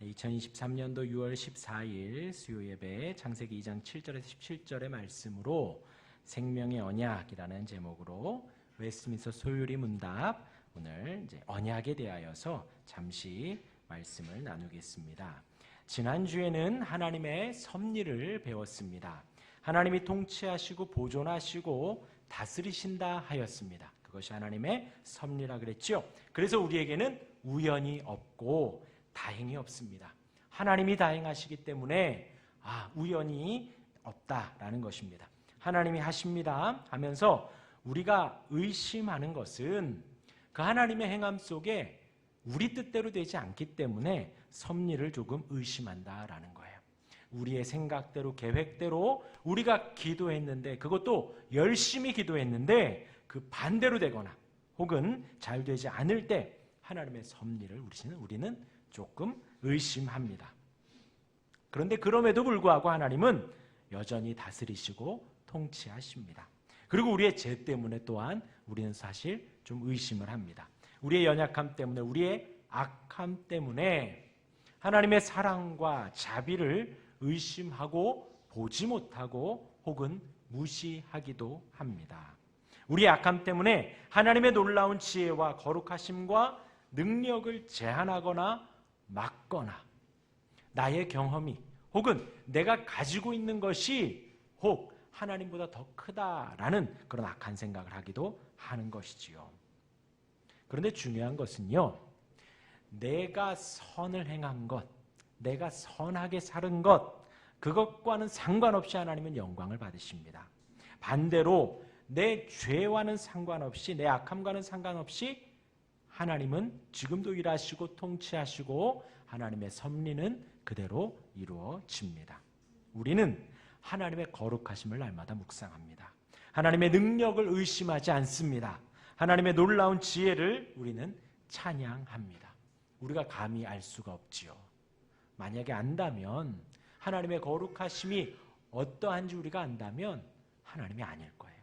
2023년도 6월 14일 수요예배 창세기 2장 7절에서 17절의 말씀으로 생명의 언약이라는 제목으로 웨스트민스터 소유리 문답, 오늘 이제 언약에 대하여서 잠시 말씀을 나누겠습니다. 지난주에는 하나님의 섭리를 배웠습니다. 하나님이 통치하시고 보존하시고 다스리신다 하였습니다. 그것이 하나님의 섭리라 그랬죠. 그래서 우리에게는 우연이 없고 다행이 없습니다. 하나님이 다행하시기 때문에 우연이 없다라는 것입니다. 하나님이 하십니다 하면서 우리가 의심하는 것은 그 하나님의 행함 속에 우리 뜻대로 되지 않기 때문에 섭리를 조금 의심한다라는 거예요. 우리의 생각대로 계획대로 우리가 기도했는데, 그것도 열심히 기도했는데 그 반대로 되거나 혹은 잘 되지 않을 때 하나님의 섭리를 우리는 조금 의심합니다. 그런데 그럼에도 불구하고 하나님은 여전히 다스리시고 통치하십니다. 그리고 우리의 죄 때문에 또한 우리는 사실 좀 의심을 합니다. 우리의 연약함 때문에, 우리의 악함 때문에 하나님의 사랑과 자비를 의심하고 보지 못하고 혹은 무시하기도 합니다. 우리의 악함 때문에 하나님의 놀라운 지혜와 거룩하심과 능력을 제한하거나 막거나 나의 경험이 혹은 내가 가지고 있는 것이 혹 하나님보다 더 크다라는 그런 악한 생각을 하기도 하는 것이지요. 그런데 중요한 것은요, 내가 선을 행한 것, 내가 선하게 살은 것, 그것과는 상관없이 하나님은 영광을 받으십니다. 반대로 내 죄와는 상관없이, 내 악함과는 상관없이 하나님은 지금도 일하시고 통치하시고 하나님의 섭리는 그대로 이루어집니다. 우리는 하나님의 거룩하심을 날마다 묵상합니다. 하나님의 능력을 의심하지 않습니다. 하나님의 놀라운 지혜를 우리는 찬양합니다. 우리가 감히 알 수가 없지요. 만약에 안다면, 하나님의 거룩하심이 어떠한지 우리가 안다면 하나님이 아닐 거예요.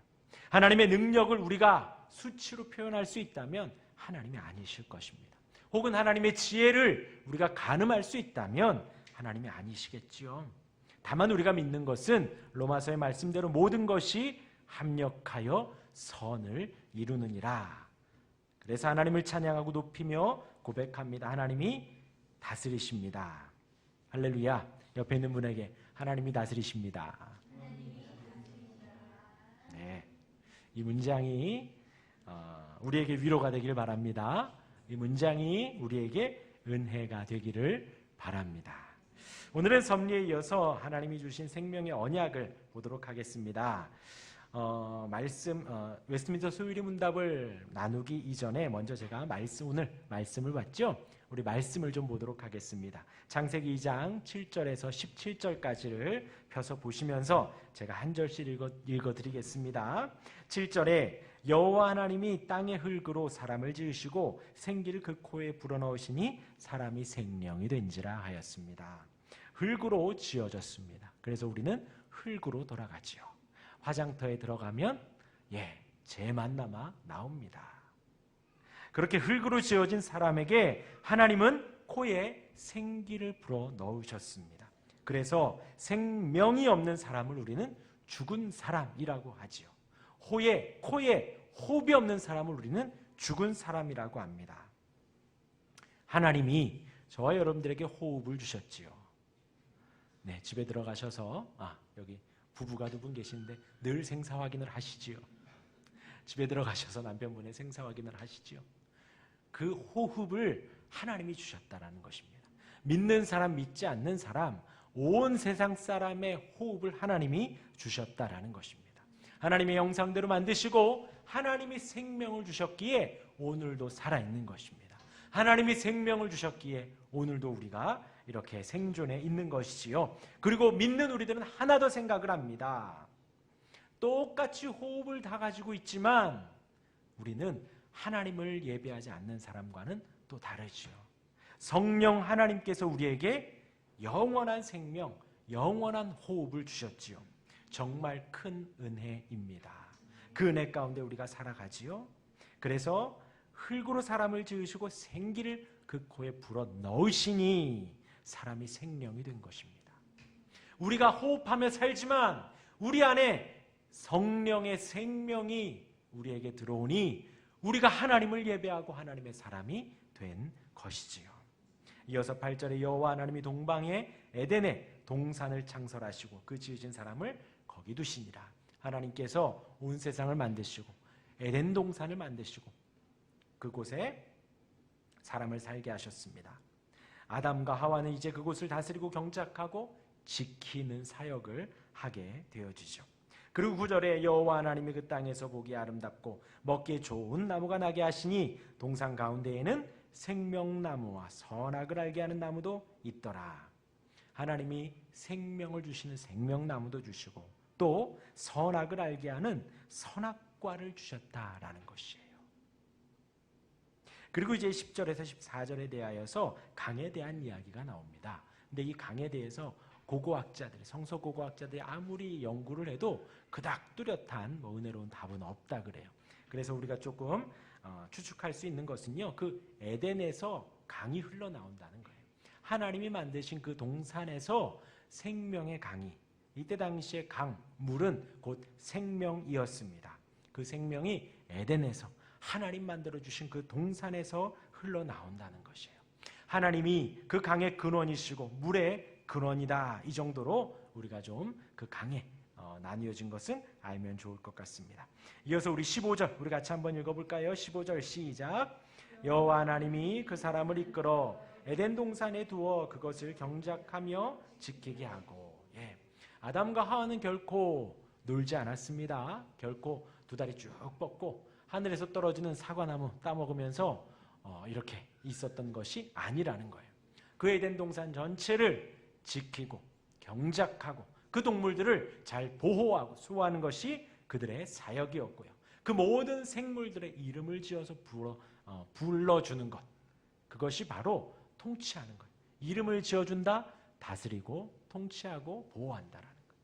하나님의 능력을 우리가 수치로 표현할 수 있다면 하나님이 아니실 것입니다. 혹은 하나님의 지혜를 우리가 가늠할 수 있다면 하나님이 아니시겠지요. 다만 우리가 믿는 것은 로마서의 말씀대로 모든 것이 합력하여 선을 이루느니라. 그래서 하나님을 찬양하고 높이며 고백합니다. 하나님이 다스리십니다. 할렐루야. 옆에 있는 분에게 하나님이 다스리십니다. 네, 이 문장이 우리에게 위로가 되기를 바랍니다. 이 문장이 우리에게 은혜가 되기를 바랍니다. 오늘은 섭리에 이어서 하나님이 주신 생명의 언약을 보도록 하겠습니다. 웨스트민스터 소유리 문답을 나누기 이전에 먼저 제가 오늘 말씀을 봤죠? 우리 말씀을 좀 보도록 하겠습니다. 창세기 2장 7절에서 17절까지를 펴서 보시면서 제가 한 절씩 읽어드리겠습니다. 7절에 여호와 하나님이 땅의 흙으로 사람을 지으시고 생기를 그 코에 불어넣으시니 사람이 생명이 된지라 하였습니다. 흙으로 지어졌습니다. 그래서 우리는 흙으로 돌아가지요. 화장터에 들어가면 재만 남아 나옵니다. 그렇게 흙으로 지어진 사람에게 하나님은 코에 생기를 불어 넣으셨습니다. 그래서 생명이 없는 사람을 우리는 죽은 사람이라고 하지요. 코에 호흡이 없는 사람을 우리는 죽은 사람이라고 합니다. 하나님이 저와 여러분들에게 호흡을 주셨지요. 네, 집에 들어가셔서 여기 부부가 두 분 계시는데 늘 생사 확인을 하시지요. 집에 들어가셔서 남편분의 생사 확인을 하시지요. 그 호흡을 하나님이 주셨다라는 것입니다. 믿는 사람, 믿지 않는 사람, 온 세상 사람의 호흡을 하나님이 주셨다라는 것입니다. 하나님의 형상대로 만드시고 하나님이 생명을 주셨기에 오늘도 살아있는 것입니다. 하나님이 생명을 주셨기에 오늘도 우리가 이렇게 생존해 있는 것이지요. 그리고 믿는 우리들은 하나 더 생각을 합니다. 똑같이 호흡을 다 가지고 있지만 우리는 하나님을 예배하지 않는 사람과는 또 다르지요. 성령 하나님께서 우리에게 영원한 생명, 영원한 호흡을 주셨지요. 정말 큰 은혜입니다. 그 은혜 가운데 우리가 살아가지요. 그래서 흙으로 사람을 지으시고 생기를 그 코에 불어 넣으시니 사람이 생명이 된 것입니다. 우리가 호흡하며 살지만 우리 안에 성령의 생명이 우리에게 들어오니 우리가 하나님을 예배하고 하나님의 사람이 된 것이지요. 이어서 8절에 여호와 하나님이 동방에 에덴에 동산을 창설하시고 그 지으신 사람을 거기 두시니라. 하나님께서 온 세상을 만드시고 에덴 동산을 만드시고 그곳에 사람을 살게 하셨습니다. 아담과 하와는 이제 그곳을 다스리고 경작하고 지키는 사역을 하게 되어지죠. 그리고 9절에 여호와 하나님이 그 땅에서 보기 아름답고 먹기에 좋은 나무가 나게 하시니 동산 가운데에는 생명나무와 선악을 알게 하는 나무도 있더라. 하나님이 생명을 주시는 생명나무도 주시고 또 선악을 알게 하는 선악과를 주셨다라는 것이에요. 그리고 이제 10절에서 14절에 대하여서 강에 대한 이야기가 나옵니다. 근데 이 강에 대해서 고고학자들이, 성서 고고학자들이 아무리 연구를 해도 그닥 뚜렷한 은혜로운 답은 없다 그래요. 그래서 우리가 조금 추측할 수 있는 것은요, 그 에덴에서 강이 흘러나온다는 거예요. 하나님이 만드신 그 동산에서 생명의 강이, 이때 당시에 물은 곧 생명이었습니다. 그 생명이 에덴에서 하나님 만들어주신 그 동산에서 흘러나온다는 것이에요. 하나님이 그 강의 근원이시고 물의 근원이다. 이 정도로 우리가 좀 그 강에 나뉘어진 것은 알면 좋을 것 같습니다. 이어서 우리 15절 우리 같이 한번 읽어볼까요? 15절 시작. 여호와 하나님이 그 사람을 이끌어 에덴 동산에 두어 그것을 경작하며 지키게 하고. 아담과 하와는 결코 놀지 않았습니다. 결코 두 다리 쭉 뻗고 하늘에서 떨어지는 사과나무 따먹으면서 이렇게 있었던 것이 아니라는 거예요. 그 에덴 동산 전체를 지키고 경작하고 그 동물들을 잘 보호하고 수호하는 것이 그들의 사역이었고요. 그 모든 생물들의 이름을 지어서 불러주는 것, 그것이 바로 통치하는 것. 이름을 지어준다, 다스리고 통치하고 보호한다라는 것.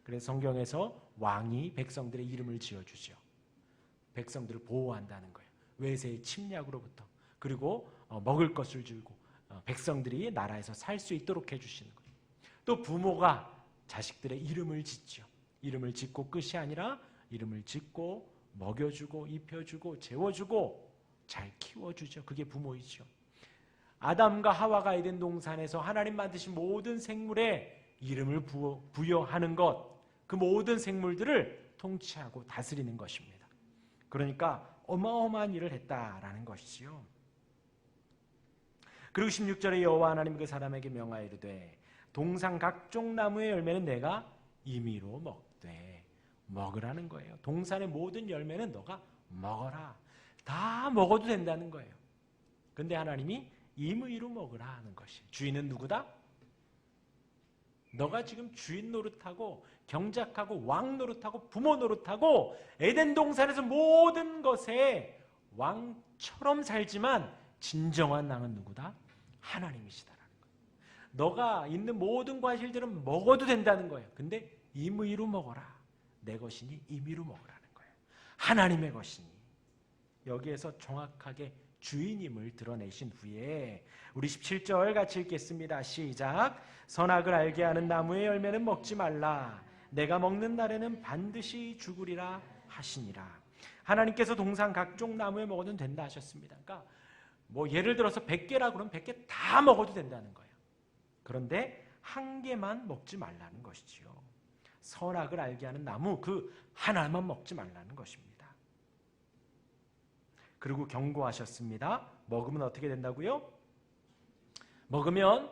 그래서 성경에서 왕이 백성들의 이름을 지어주죠. 백성들을 보호한다는 거예요. 외세의 침략으로부터. 그리고 먹을 것을 주고 백성들이 나라에서 살 수 있도록 해주시는 거예요. 또 부모가 자식들의 이름을 짓죠. 이름을 짓고 끝이 아니라 이름을 짓고 먹여주고 입혀주고 재워주고 잘 키워주죠. 그게 부모이죠. 아담과 하와가 에덴 동산에서 하나님 만드신 모든 생물에 이름을 부여하는 것, 그 모든 생물들을 통치하고 다스리는 것입니다. 그러니까 어마어마한 일을 했다라는 것이지요. 그리고 16절에 여호와 하나님이 그 사람에게 명하여 이르되 동산 각종 나무의 열매는 내가 임의로 먹되. 먹으라는 거예요. 동산의 모든 열매는 너가 먹어라. 다 먹어도 된다는 거예요. 근데 하나님이 임의로 먹으라 하는 것이. 주인은 누구다? 너가 지금 주인 노릇하고 경작하고 왕 노릇하고 부모 노릇하고 에덴 동산에서 모든 것에 왕처럼 살지만 진정한 왕은 누구다? 하나님이시다라는 거예요. 너가 있는 모든 과실들은 먹어도 된다는 거예요. 근데 임의로 먹어라. 내 것이니 임의로 먹으라는 거예요. 하나님의 것이니. 여기에서 정확하게 주인임을 드러내신 후에 우리 17절 같이 읽겠습니다. 시작. 선악을 알게 하는 나무의 열매는 먹지 말라. 내가 먹는 날에는 반드시 죽으리라 하시니라. 하나님께서 동산 각종 나무에 먹어도 된다 하셨습니다. 그러니까 예를 들어서 100개라 그러면 100개 다 먹어도 된다는 거예요. 그런데 한 개만 먹지 말라는 것이지요. 선악을 알게 하는 나무 그 하나만 먹지 말라는 것입니다. 그리고 경고하셨습니다. 먹으면 어떻게 된다고요? 먹으면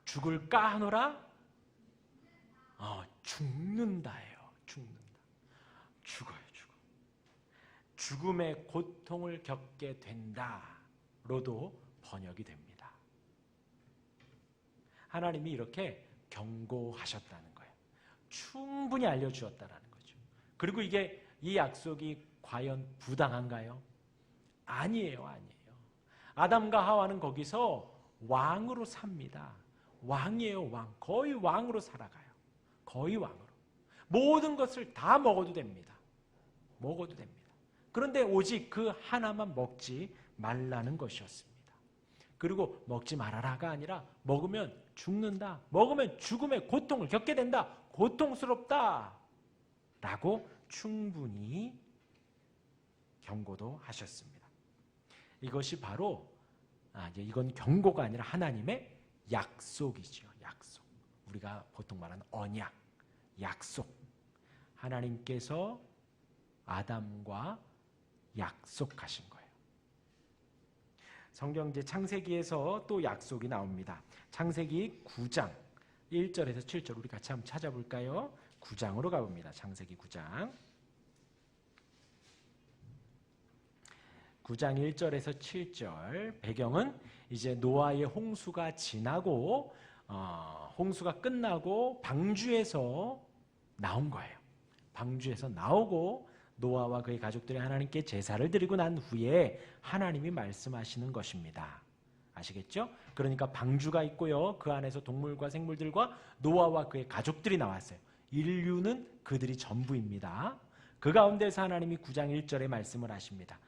죽을까 하노라? 죽는다예요. 죽는다. 죽어요. 죽음의 고통을 겪게 된다로도 번역이 됩니다. 하나님이 이렇게 경고하셨다는 거예요. 충분히 알려주었다는 거죠. 그리고 이 약속이 과연 부당한가요? 아니에요. 아담과 하와는 거기서 왕으로 삽니다. 왕이에요, 왕. 거의 왕으로 살아가요. 거의 왕으로. 모든 것을 다 먹어도 됩니다. 먹어도 됩니다. 그런데 오직 그 하나만 먹지 말라는 것이었습니다. 그리고 먹지 말아라가 아니라 먹으면 죽는다. 먹으면 죽음의 고통을 겪게 된다. 고통스럽다. 라고 충분히 경고도 하셨습니다. 이것이 바로 이제 이건 경고가 아니라 하나님의 약속이죠. 약속. 우리가 보통 말하는 언약, 약속. 하나님께서 아담과 약속하신 거예요. 성경 이제 창세기에서 또 약속이 나옵니다. 창세기 9장 1절에서 7절 우리 같이 한번 찾아볼까요? 9장으로 가봅니다. 창세기 9장. 9장 1절에서 7절 배경은 이제 노아의 홍수가 지나고 홍수가 끝나고 방주에서 나온 거예요. 방주에서 나오고 노아와 그의 가족들이 하나님께 제사를 드리고 난 후에 하나님이 말씀하시는 것입니다. 아시겠죠? 그러니까 방주가 있고요. 그 안에서 동물과 생물들과 노아와 그의 가족들이 나왔어요. 인류는 그들이 전부입니다. 그 가운데서 하나님이 9장 1절에 말씀을 하십니다.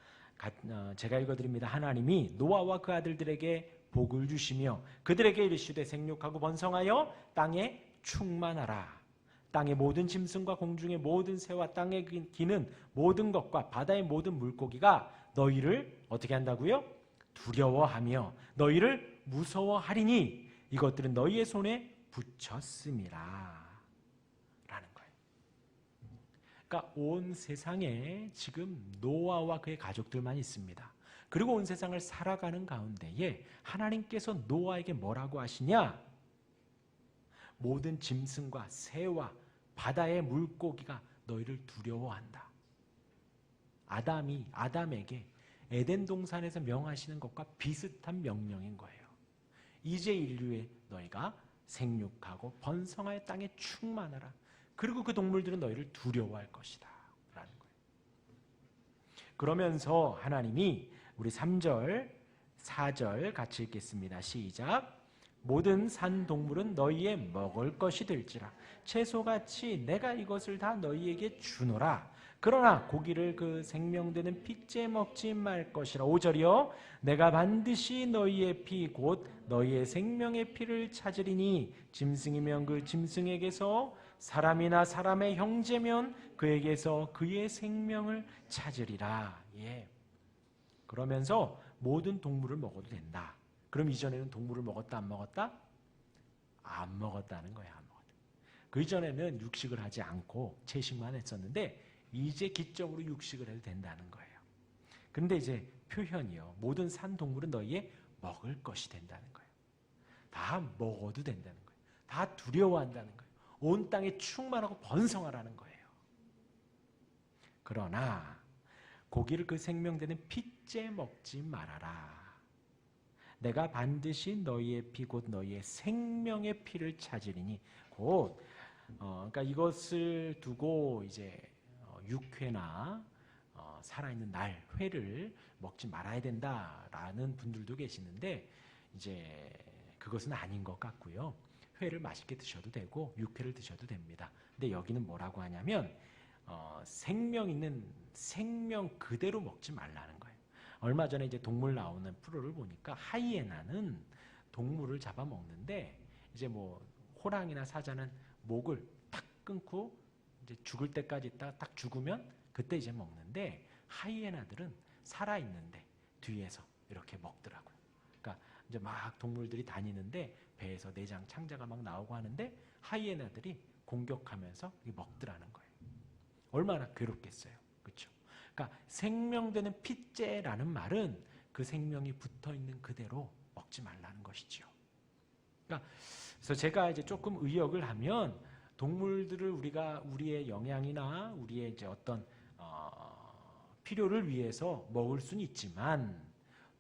제가 읽어드립니다. 하나님이 노아와 그 아들들에게 복을 주시며 그들에게 이르시되 생육하고 번성하여 땅에 충만하라. 땅의 모든 짐승과 공중의 모든 새와 땅에 기는 모든 것과 바다의 모든 물고기가 너희를 어떻게 한다고요? 두려워하며 너희를 무서워하리니 이것들은 너희의 손에 붙였음이라. 라는 거예요. 그러니까 온 세상에 지금 노아와 그의 가족들만 있습니다. 그리고 온 세상을 살아가는 가운데에 하나님께서 노아에게 뭐라고 하시냐? 모든 짐승과 새와 바다의 물고기가 너희를 두려워한다. 아담에게 에덴 동산에서 명하시는 것과 비슷한 명령인 거예요. 이제 인류에 너희가 생육하고 번성하여 땅에 충만하라. 그리고 그 동물들은 너희를 두려워할 것이다. 라는 거예요. 그러면서 하나님이 우리 3절, 4절 같이 읽겠습니다. 시작. 모든 산 동물은 너희의 먹을 것이 될지라 채소같이 내가 이것을 다 너희에게 주노라. 그러나 고기를 그 생명되는 핏째 먹지 말 것이라. 5절이요. 내가 반드시 너희의 피 곧 너희의 생명의 피를 찾으리니 짐승이면 그 짐승에게서 사람이나 사람의 형제면 그에게서 그의 생명을 찾으리라. 예. 그러면서 모든 동물을 먹어도 된다. 그럼 이전에는 동물을 먹었다 안 먹었다? 안 먹었다는 거예요. 안 먹었다. 그 이전에는 육식을 하지 않고 채식만 했었는데 이제 기적으로 육식을 해도 된다는 거예요. 그런데 이제 표현이요. 모든 산 동물은 너희의 먹을 것이 된다는 거예요. 다 먹어도 된다는 거예요. 다 두려워한다는 거예요. 온 땅에 충만하고 번성하라는 거예요. 그러나 고기를 그 생명되는 핏째 먹지 말아라. 내가 반드시 너희의 피 곧 너희의 생명의 피를 찾으리니 곧 그러니까 이것을 두고 이제 육회나 살아있는 날 회를 먹지 말아야 된다라는 분들도 계시는데 이제 그것은 아닌 것 같고요. 회를 맛있게 드셔도 되고 육회를 드셔도 됩니다. 근데 여기는 뭐라고 하냐면 생명 있는 생명 그대로 먹지 말라는 거예요. 얼마 전에 이제 동물 나오는 프로를 보니까 하이에나는 동물을 잡아먹는데 이제 뭐 호랑이나 사자는 목을 탁 끊고 이제 죽을 때까지 있다가 딱 죽으면 그때 이제 먹는데 하이에나들은 살아있는데 뒤에서 이렇게 먹더라고요. 그러니까 이제 막 동물들이 다니는데 배에서 내장 창자가 막 나오고 하는데 하이에나들이 공격하면서 먹더라는 거예요. 얼마나 괴롭겠어요. 그렇죠? 그러니까 생명되는 핏째라는 말은 그 생명이 붙어있는 그대로 먹지 말라는 것이죠. 그러니까 그래서 제가 이제 조금 의역을 하면 동물들을 우리가 우리의 영양이나 우리의 이제 어떤 필요를 위해서 먹을 수는 있지만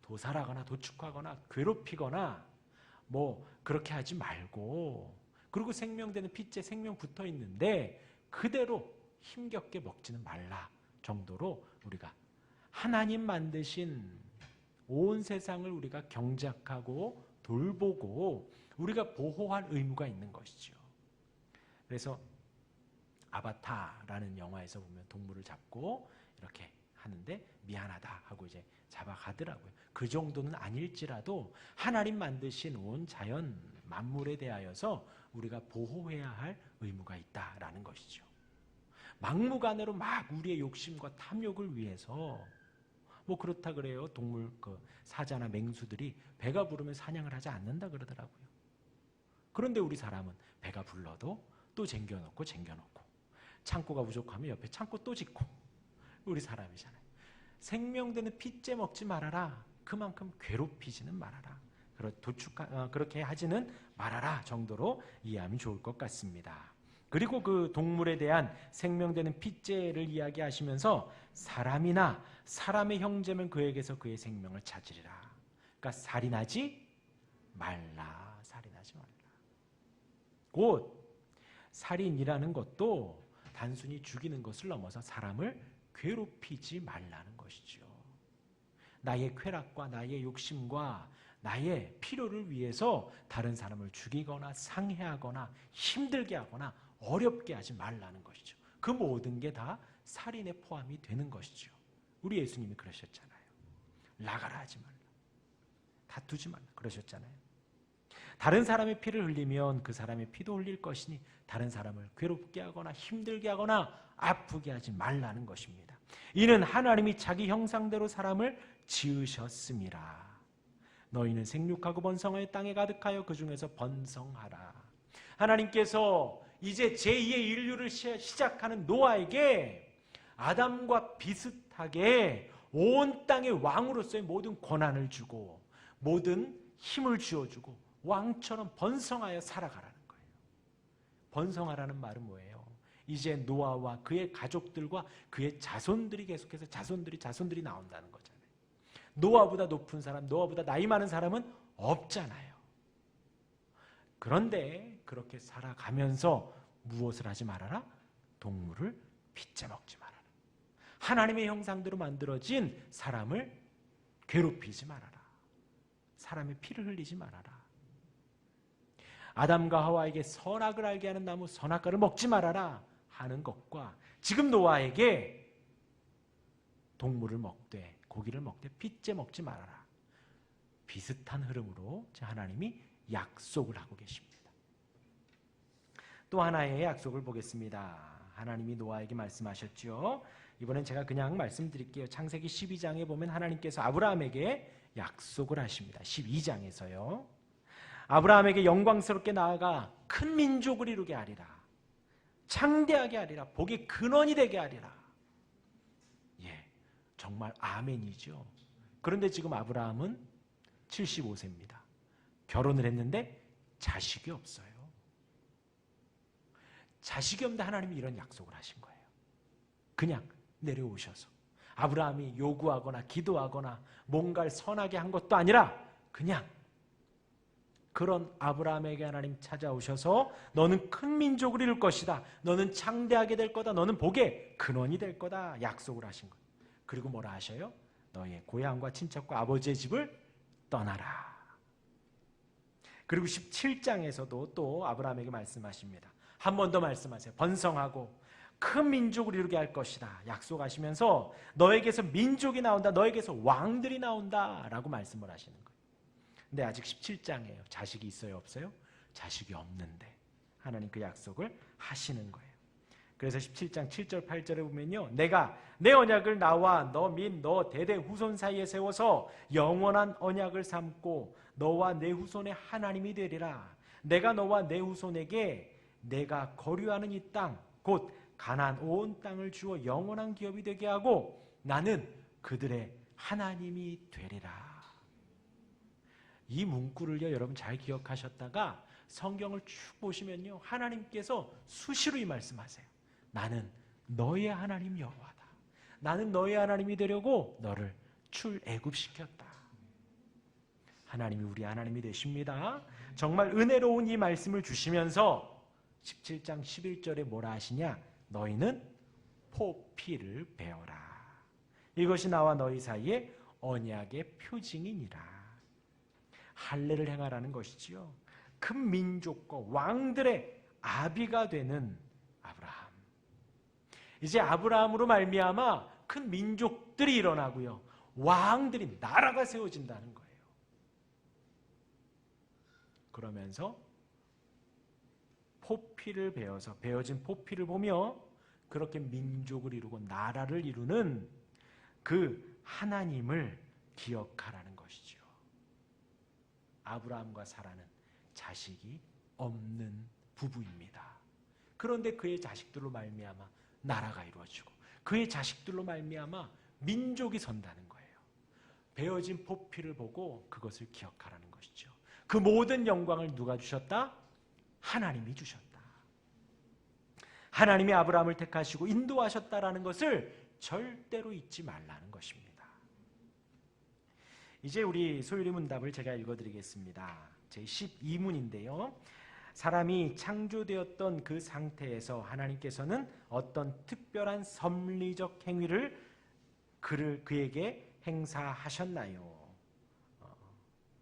도살하거나 도축하거나 괴롭히거나 뭐 그렇게 하지 말고 그리고 생명되는 핏째 생명 붙어 있는데 그대로 힘겹게 먹지는 말라 정도로 우리가 하나님 만드신 온 세상을 우리가 경작하고 돌보고 우리가 보호할 의무가 있는 것이죠. 그래서 아바타라는 영화에서 보면 동물을 잡고 이렇게 하는데 미안하다 하고 이제 잡아가더라고요. 그 정도는 아닐지라도 하나님 만드신 온 자연 만물에 대하여서 우리가 보호해야 할 의무가 있다라는 것이죠. 막무가내로 막 우리의 욕심과 탐욕을 위해서 뭐 그렇다 그래요. 동물 사자나 맹수들이 배가 부르면 사냥을 하지 않는다 그러더라고요. 그런데 우리 사람은 배가 불러도 또 쟁겨놓고 창고가 부족하면 옆에 창고 또 짓고 우리 사람이잖아요. 생명되는 핏째 먹지 말아라. 그만큼 괴롭히지는 말아라. 그렇게 하지는 말아라 정도로 이해하면 좋을 것 같습니다. 그리고 그 동물에 대한 생명되는 핏째를 이야기하시면서 사람이나 사람의 형제면 그에게서 그의 생명을 찾으리라. 그러니까 살인하지 말라. 곧 살인이라는 것도 단순히 죽이는 것을 넘어서 사람을 괴롭히지 말라는 것이죠. 나의 쾌락과 나의 욕심과 나의 필요를 위해서 다른 사람을 죽이거나 상해하거나 힘들게 하거나 어렵게 하지 말라는 것이죠. 그 모든 게 다 살인에 포함이 되는 것이죠. 우리 예수님이 그러셨잖아요. 나가라 하지 말라. 다투지 말라 그러셨잖아요. 다른 사람의 피를 흘리면 그 사람의 피도 흘릴 것이니 다른 사람을 괴롭게 하거나 힘들게 하거나 아프게 하지 말라는 것입니다. 이는 하나님이 자기 형상대로 사람을 지으셨음이라. 너희는 생육하고 번성하여 땅에 가득하여 그 중에서 번성하라. 하나님께서 이제 제2의 인류를 시작하는 노아에게 아담과 비슷하게 온 땅의 왕으로서의 모든 권한을 주고 모든 힘을 쥐어주고 왕처럼 번성하여 살아가라는 거예요. 번성하라는 말은 뭐예요? 이제 노아와 그의 가족들과 그의 자손들이 계속해서 자손들이 나온다는 거잖아요. 노아보다 높은 사람, 노아보다 나이 많은 사람은 없잖아요. 그런데 그렇게 살아가면서 무엇을 하지 말아라? 동물을 핏째 먹지 말아라. 하나님의 형상대로 만들어진 사람을 괴롭히지 말아라. 사람의 피를 흘리지 말아라. 아담과 하와에게 선악을 알게 하는 나무 선악과를 먹지 말아라 하는 것과 지금 노아에게 동물을 먹되 고기를 먹되 핏째 먹지 말아라. 비슷한 흐름으로 하나님이 약속을 하고 계십니다. 또 하나의 약속을 보겠습니다. 하나님이 노아에게 말씀하셨죠. 이번엔 제가 그냥 말씀드릴게요. 창세기 12장에 보면 하나님께서 아브라함에게 약속을 하십니다. 12장에서요. 아브라함에게 영광스럽게 나아가 큰 민족을 이루게 하리라. 창대하게 하리라. 복의 근원이 되게 하리라. 예, 정말 아멘이죠. 그런데 지금 아브라함은 75세입니다. 결혼을 했는데 자식이 없어요. 자식이 없는데 하나님이 이런 약속을 하신 거예요. 그냥 내려오셔서 아브라함이 요구하거나 기도하거나 뭔가를 선하게 한 것도 아니라 그냥 그런 아브라함에게 하나님 찾아오셔서 너는 큰 민족을 이룰 것이다. 너는 창대하게 될 거다. 너는 복의 근원이 될 거다. 약속을 하신 거예요. 그리고 뭐라 하셔요? 너의 고향과 친척과 아버지의 집을 떠나라. 그리고 17장에서도 또 아브라함에게 말씀하십니다. 한 번 더 말씀하세요. 번성하고 큰 민족을 이루게 할 것이다. 약속하시면서 너에게서 민족이 나온다. 너에게서 왕들이 나온다. 라고 말씀을 하시는 거예요. 근데 아직 17장이에요. 자식이 있어요? 없어요? 자식이 없는데 하나님 그 약속을 하시는 거예요. 그래서 17장 7절 8절에 보면요. 내가 내 언약을 나와 너 및 너 대대 후손 사이에 세워서 영원한 언약을 삼고 너와 내 후손의 하나님이 되리라. 내가 너와 내 후손에게 내가 거류하는 이 땅 곧 가나안 온 땅을 주어 영원한 기업이 되게 하고 나는 그들의 하나님이 되리라. 이 문구를요 여러분 잘 기억하셨다가 성경을 쭉 보시면요 하나님께서 수시로 이 말씀하세요. 나는 너의 하나님 여호와다. 나는 너의 하나님이 되려고 너를 출애굽시켰다. 하나님이 우리 하나님이 되십니다. 정말 은혜로운 이 말씀을 주시면서 17장 11절에 뭐라 하시냐? 너희는 포피를 베어라. 이것이 나와 너희 사이에 언약의 표징이니라. 할례를 행하라는 것이지요. 큰 민족과 왕들의 아비가 되는 아브라함. 이제 아브라함으로 말미암아 큰 민족들이 일어나고요. 왕들이 나라가 세워진다는 거예요. 그러면서 포피를 베어서 베어진 포피를 보며 그렇게 민족을 이루고 나라를 이루는 그 하나님을 기억하라는 것이죠. 아브라함과 사라는 자식이 없는 부부입니다. 그런데 그의 자식들로 말미암아 나라가 이루어지고 그의 자식들로 말미암아 민족이 선다는 거예요. 베어진 포피를 보고 그것을 기억하라는 것이죠. 그 모든 영광을 누가 주셨다? 하나님이 주셨다. 하나님이 아브라함을 택하시고 인도하셨다라는 것을 절대로 잊지 말라는 것입니다. 이제 우리 소율이 문답을 제가 읽어드리겠습니다. 제 12문인데요. 사람이 창조되었던 그 상태에서 하나님께서는 어떤 특별한 섭리적 행위를 그에게 행사하셨나요?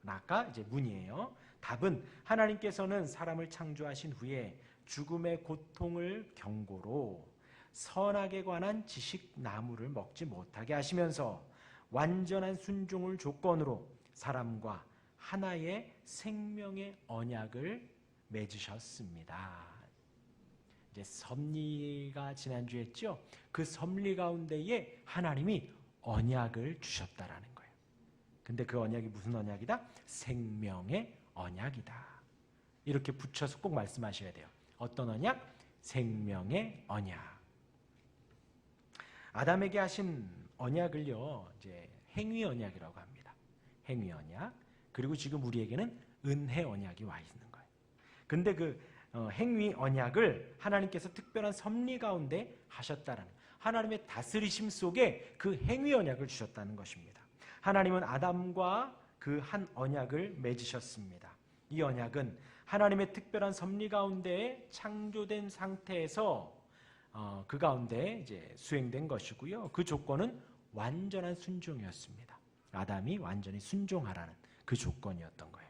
아까 이제 문이에요. 답은 하나님께서는 사람을 창조하신 후에 죽음의 고통을 경고로 선악에 관한 지식 나무를 먹지 못하게 하시면서 완전한 순종을 조건으로 사람과 하나의 생명의 언약을 맺으셨습니다. 이제 섭리가 지난주에 했죠. 그 섭리 가운데에 하나님이 언약을 주셨다라는 거예요. 근데 그 언약이 무슨 언약이다? 생명의 언약이다. 이렇게 붙여서 꼭 말씀하셔야 돼요. 어떤 언약? 생명의 언약. 아담에게 하신 언약을요, 이제 행위 언약이라고 합니다. 행위 언약. 그리고 지금 우리에게는 은혜 언약이 와 있는 거예요. 근데 그 행위 언약을 하나님께서 특별한 섭리 가운데 하셨다라는, 하나님의 다스리심 속에 그 행위 언약을 주셨다는 것입니다. 하나님은 아담과 그 한 언약을 맺으셨습니다. 이 언약은 하나님의 특별한 섭리 가운데 창조된 상태에서 그 가운데 이제 수행된 것이고요. 그 조건은 완전한 순종이었습니다. 아담이 완전히 순종하라는 그 조건이었던 거예요.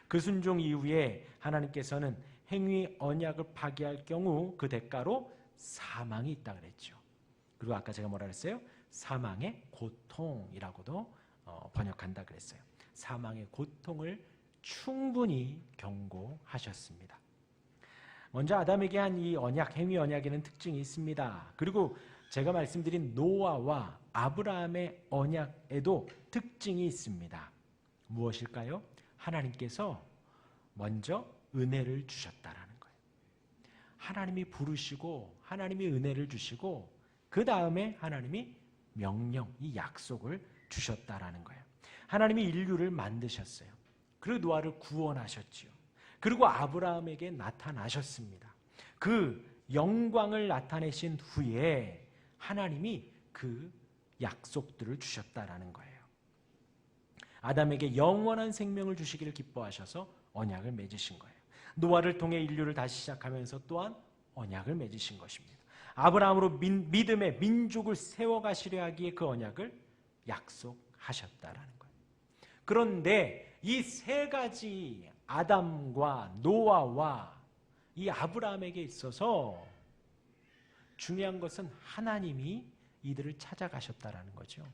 그 순종 이후에 하나님께서는 행위 언약을 파기할 경우 그 대가로 사망이 있다 그랬죠. 그리고 아까 제가 뭐라 그랬어요? 사망의 고통이라고도 번역한다 그랬어요. 사망의 고통을 충분히 경고하셨습니다. 먼저 아담에게 한 이 언약, 행위 언약에는 특징이 있습니다. 그리고 제가 말씀드린 노아와 아브라함의 언약에도 특징이 있습니다. 무엇일까요? 하나님께서 먼저 은혜를 주셨다라는 거예요. 하나님이 부르시고 하나님이 은혜를 주시고 그 다음에 하나님이 명령, 이 약속을 주셨다라는 거예요. 하나님이 인류를 만드셨어요. 그리고 노아를 구원하셨지요. 그리고 아브라함에게 나타나셨습니다. 그 영광을 나타내신 후에 하나님이 그 약속들을 주셨다라는 거예요. 아담에게 영원한 생명을 주시기를 기뻐하셔서 언약을 맺으신 거예요. 노아를 통해 인류를 다시 시작하면서 또한 언약을 맺으신 것입니다. 아브라함으로 믿음의 민족을 세워가시려 하기에 그 언약을 약속하셨다라는 거예요. 그런데 이 세 가지 아담과 노아와 이 아브라함에게 있어서 중요한 것은 하나님이 이들을 찾아가셨다라는 거죠.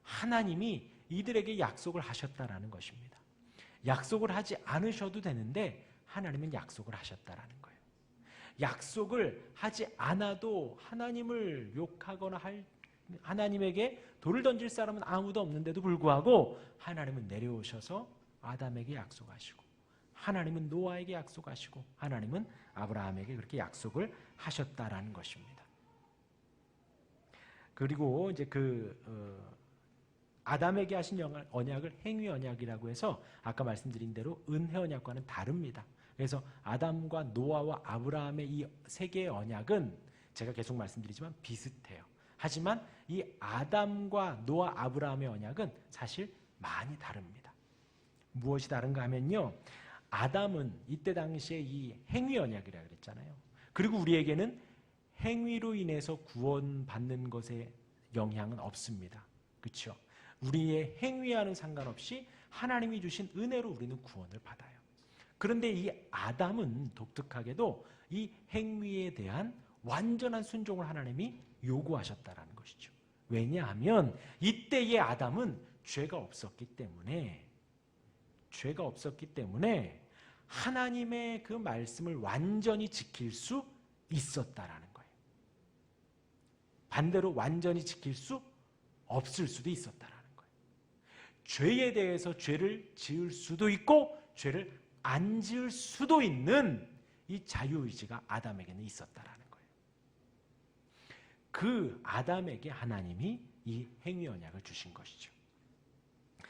하나님이 이들에게 약속을 하셨다라는 것입니다. 약속을 하지 않으셔도 되는데 하나님은 약속을 하셨다라는 거예요. 약속을 하지 않아도 하나님을 욕하거나 하나님에게 돌을 던질 사람은 아무도 없는데도 불구하고 하나님은 내려오셔서 아담에게 약속하시고 하나님은 노아에게 약속하시고 하나님은 아브라함에게 그렇게 약속을 하셨다라는 것입니다. 그리고 이제 아담에게 하신 언약을 행위 언약이라고 해서 아까 말씀드린 대로 은혜 언약과는 다릅니다. 그래서 아담과 노아와 아브라함의 이 세 개의 언약은 제가 계속 말씀드리지만 비슷해요. 하지만 이 아담과 노아, 아브라함의 언약은 사실 많이 다릅니다. 무엇이 다른가 하면요, 아담은 이때 당시에 이 행위 언약이라고 그랬잖아요. 그리고 우리에게는 행위로 인해서 구원받는 것에 영향은 없습니다. 그렇죠? 우리의 행위와는 상관없이 하나님이 주신 은혜로 우리는 구원을 받아요. 그런데 이 아담은 독특하게도 이 행위에 대한 완전한 순종을 하나님이 요구하셨다라는 것이죠. 왜냐하면 이때의 아담은 죄가 없었기 때문에 하나님의 그 말씀을 완전히 지킬 수 있었다라는 거예요. 반대로 완전히 지킬 수 없을 수도 있었다라는 거예요. 죄에 대해서 죄를 지을 수도 있고 죄를 안 지을 수도 있는 이 자유의지가 아담에게는 있었다라는 거예요. 그 아담에게 하나님이 이 행위 언약을 주신 것이죠.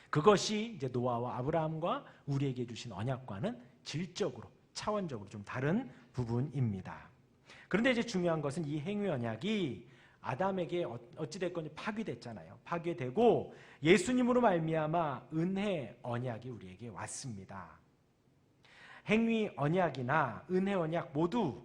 그것이 이제 노아와 아브라함과 우리에게 주신 언약과는 질적으로, 차원적으로 좀 다른 부분입니다. 그런데 이제 중요한 것은 이 행위 언약이 아담에게 어찌됐건 파괴됐잖아요. 파괴되고 예수님으로 말미암아 은혜 언약이 우리에게 왔습니다. 행위 언약이나 은혜 언약 모두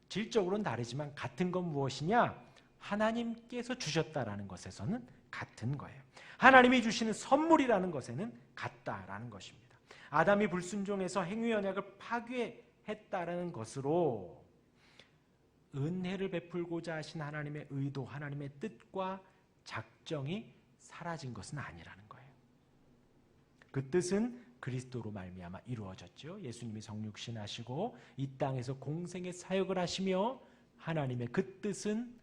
질적으로는 다르지만 같은 건 무엇이냐? 하나님께서 주셨다라는 것에서는 같은 거예요. 하나님이 주시는 선물이라는 것에는 같다라는 것입니다. 아담이 불순종해서 행위 언약을 파괴했다라는 것으로 은혜를 베풀고자 하신 하나님의 의도, 하나님의 뜻과 작정이 사라진 것은 아니라는 거예요. 그 뜻은 그리스도로 말미암아 이루어졌죠. 예수님이 성육신하시고 이 땅에서 공생의 사역을 하시며 하나님의 그 뜻은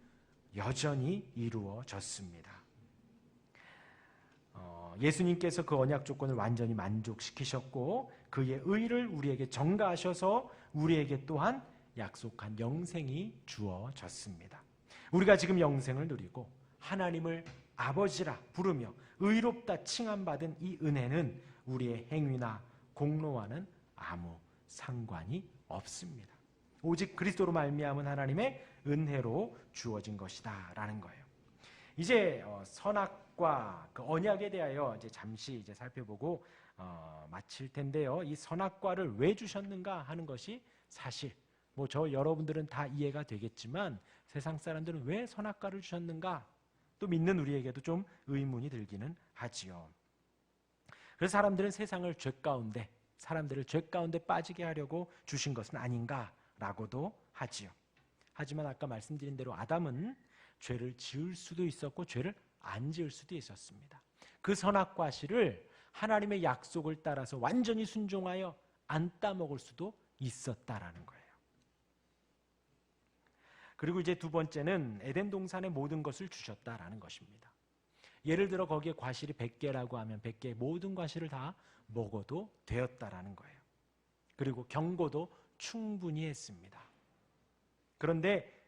여전히 이루어졌습니다. 예수님께서 그 언약 조건을 완전히 만족시키셨고 그의 의를 우리에게 전가하셔서 우리에게 또한 약속한 영생이 주어졌습니다. 우리가 지금 영생을 누리고 하나님을 아버지라 부르며 의롭다 칭함받은 이 은혜는 우리의 행위나 공로와는 아무 상관이 없습니다. 오직 그리스도로 말미암은 하나님의 은혜로 주어진 것이다 라는 거예요. 이제 선악과 그 언약에 대하여 이제 잠시 이제 살펴보고 마칠 텐데요. 이 선악과를 왜 주셨는가 하는 것이 사실 저 여러분들은 다 이해가 되겠지만 세상 사람들은 왜 선악과를 주셨는가 또 믿는 우리에게도 좀 의문이 들기는 하지요. 그래서 사람들은 사람들을 죄 가운데 빠지게 하려고 주신 것은 아닌가라고도 하지요. 하지만 아까 말씀드린 대로 아담은 죄를 지을 수도 있었고 죄를 안 지을 수도 있었습니다. 그 선악과 씨를 하나님의 약속을 따라서 완전히 순종하여 안 따먹을 수도 있었다라는 거예요. 그리고 이제 두 번째는 에덴 동산의 모든 것을 주셨다라는 것입니다. 예를 들어 거기에 과실이 100개라고 하면 100개의 모든 과실을 다 먹어도 되었다라는 거예요. 그리고 경고도 충분히 했습니다. 그런데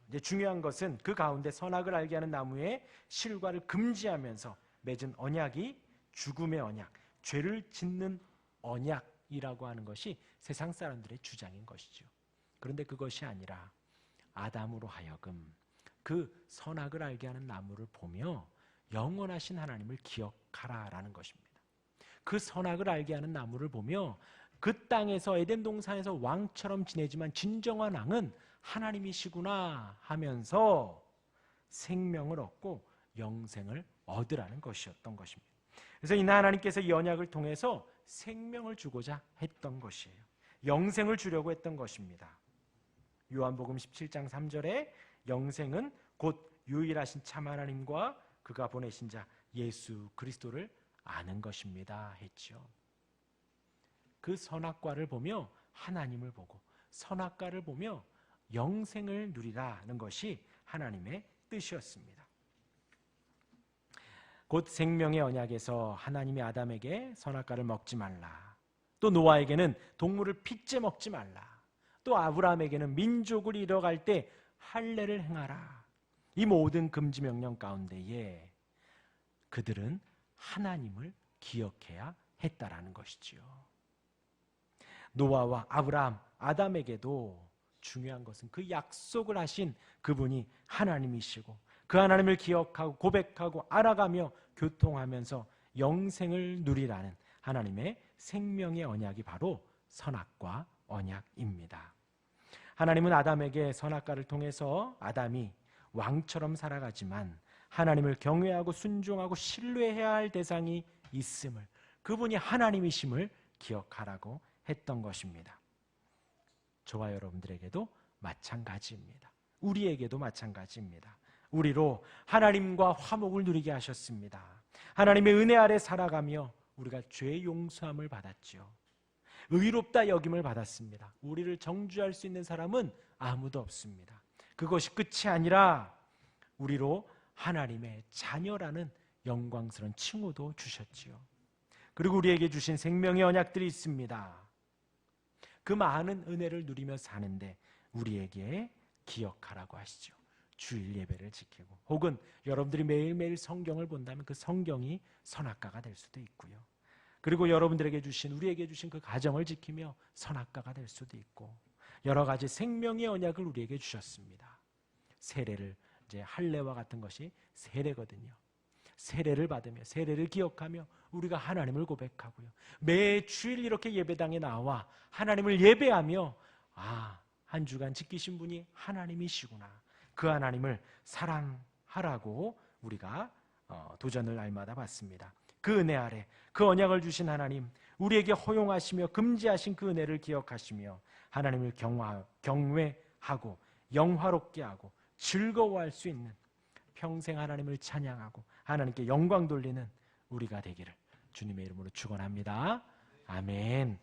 이제 중요한 것은 그 가운데 선악을 알게 하는 나무의 실과를 금지하면서 맺은 언약이 죽음의 언약, 죄를 짓는 언약이라고 하는 것이 세상 사람들의 주장인 것이죠. 그런데 그것이 아니라 아담으로 하여금 그 선악을 알게 하는 나무를 보며 영원하신 하나님을 기억하라라는 것입니다. 그 선악을 알게 하는 나무를 보며 그 땅에서 에덴 동산에서 왕처럼 지내지만 진정한 왕은 하나님이시구나 하면서 생명을 얻고 영생을 얻으라는 것이었던 것입니다. 그래서 이날 하나님께서 이 언약을 통해서 생명을 주고자 했던 것이에요. 영생을 주려고 했던 것입니다. 요한복음 17장 3절에 영생은 곧 유일하신 참 하나님과 그가 보내신 자 예수 그리스도를 아는 것입니다 했죠. 그 선악과를 보며 하나님을 보고 선악과를 보며 영생을 누리라는 것이 하나님의 뜻이었습니다. 곧 생명의 언약에서 하나님이 아담에게 선악과를 먹지 말라, 또 노아에게는 동물을 핏째 먹지 말라, 또 아브라함에게는 민족을 잃어갈 때 할례를 행하라, 이 모든 금지 명령 가운데에 그들은 하나님을 기억해야 했다라는 것이지요. 노아와 아브라함, 아담에게도 중요한 것은 그 약속을 하신 그분이 하나님이시고 그 하나님을 기억하고 고백하고 알아가며 교통하면서 영생을 누리라는 하나님의 생명의 언약이 바로 선악과 언약입니다. 하나님은 아담에게 선악과를 통해서 아담이 왕처럼 살아가지만 하나님을 경외하고 순종하고 신뢰해야 할 대상이 있음을, 그분이 하나님이심을 기억하라고 했던 것입니다. 저와 여러분들에게도 마찬가지입니다. 우리에게도 마찬가지입니다. 우리로 하나님과 화목을 누리게 하셨습니다. 하나님의 은혜 아래 살아가며 우리가 죄 용서함을 받았죠. 의롭다 여김을 받았습니다. 우리를 정죄할 수 있는 사람은 아무도 없습니다. 그것이 끝이 아니라 우리로 하나님의 자녀라는 영광스러운 칭호도 주셨지요. 그리고 우리에게 주신 생명의 언약들이 있습니다. 그 많은 은혜를 누리며 사는데 우리에게 기억하라고 하시죠. 주일 예배를 지키고, 혹은 여러분들이 매일매일 성경을 본다면 그 성경이 선악과가 될 수도 있고요. 그리고 여러분들에게 주신, 우리에게 주신 그 가정을 지키며 선악과가 될 수도 있고, 여러 가지 생명의 언약을 우리에게 주셨습니다. 세례를, 이제 할례와 같은 것이 세례거든요. 세례를 받으며, 세례를 기억하며 우리가 하나님을 고백하고요. 매 주일 이렇게 예배당에 나와 하나님을 예배하며, 한 주간 지키신 분이 하나님이시구나, 그 하나님을 사랑하라고 우리가 도전을 날마다 받습니다. 그 은혜 아래 그 언약을 주신 하나님, 우리에게 허용하시며 금지하신 그 은혜를 기억하시며 하나님을 경외하고 영화롭게 하고 즐거워할 수 있는, 평생 하나님을 찬양하고 하나님께 영광 돌리는 우리가 되기를 주님의 이름으로 축원합니다. 아멘.